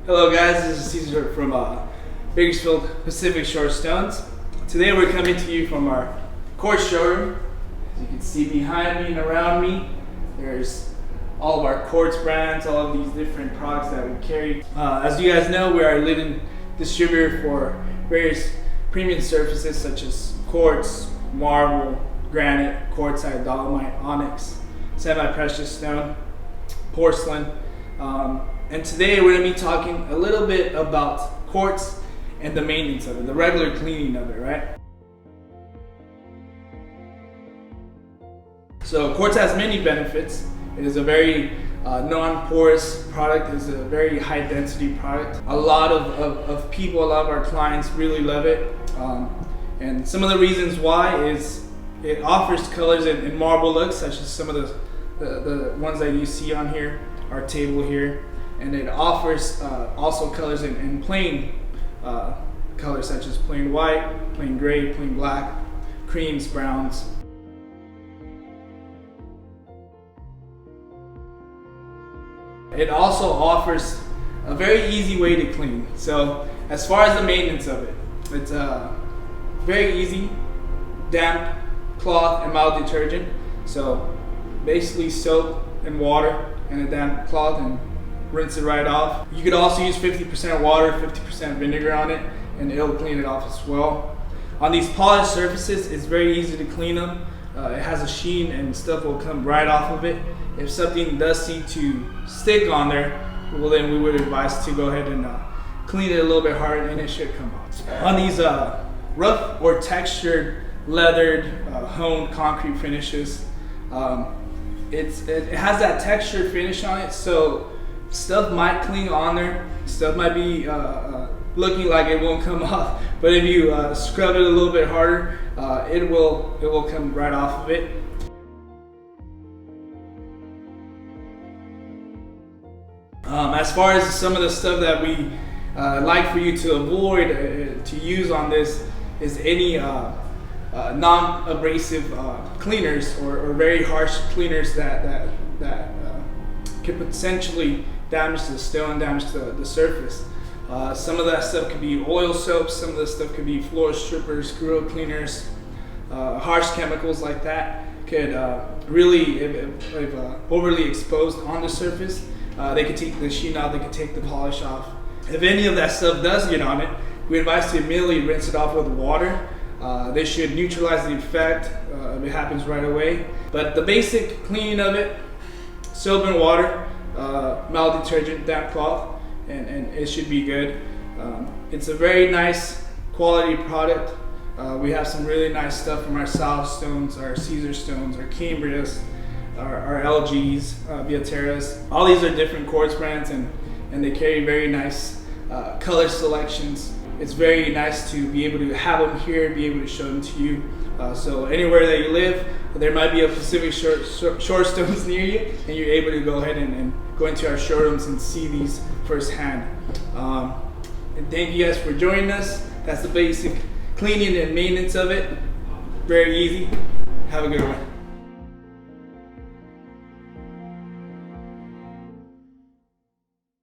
Hello guys, this is Caesar from Bakersfield Pacific Shore Stones. Today we're coming to you from our Quartz showroom. As you can see behind me and around me, there's all of our Quartz brands, all of these different products that we carry. As you guys know, we are a leading distributor for various premium surfaces such as quartz, marble, granite, quartzite, dolomite, onyx, semi-precious stone, porcelain. And today we're going to be talking a little bit about quartz and the maintenance of it, the regular cleaning of it, right? So quartz has many benefits. It is a very non-porous product. It's a very high density product. A lot of people, a lot of our clients really love it. And some of the reasons why is it offers colors in marble looks, such as some of the ones that you see on here, our table here. And it offers also colors in plain colors such as plain white, plain gray, plain black, creams, browns. It also offers a very easy way to clean. So as far as the maintenance of it, it's very easy, damp cloth and mild detergent. So basically soap and water and a damp cloth and rinse it right off. You could also use 50% water, 50% vinegar on it, and it'll clean it off as well. On these polished surfaces, it's very easy to clean them. It has a sheen and stuff will come right off of it. If something does seem to stick on there, well then we would advise to go ahead and clean it a little bit harder and it should come off. On these rough or textured, leathered, honed concrete finishes, it has that textured finish on it, so stuff might cling on there, stuff might be looking like it won't come off, but if you scrub it a little bit harder, it will come right off of it. As far as some of the stuff that we like for you to avoid to use on this is any non-abrasive cleaners or very harsh cleaners that could potentially damage the stone, damage the surface. Some of that stuff could be oil soaps, some of the stuff could be floor strippers, grill cleaners, harsh chemicals like that could really, if overly exposed on the surface, they could take the sheen out, they could take the polish off. If any of that stuff does get on it, we advise to immediately rinse it off with water. They should neutralize the effect if it happens right away. But the basic cleaning of it, soap and water, mild detergent, damp cloth, and it should be good. It's a very nice quality product. We have some really nice stuff from our South stones, our Caesar stones, our Cambrias, our LGs, Viateras. All these are different quartz brands and they carry very nice color selections. It's very nice to be able to have them here, be able to show them to you. So anywhere that you live, there might be a Pacific Shore Stones near you, and you're able to go ahead and go into our showrooms and see these firsthand. And thank you guys for joining us. That's the basic cleaning and maintenance of it. Very easy. Have a good one.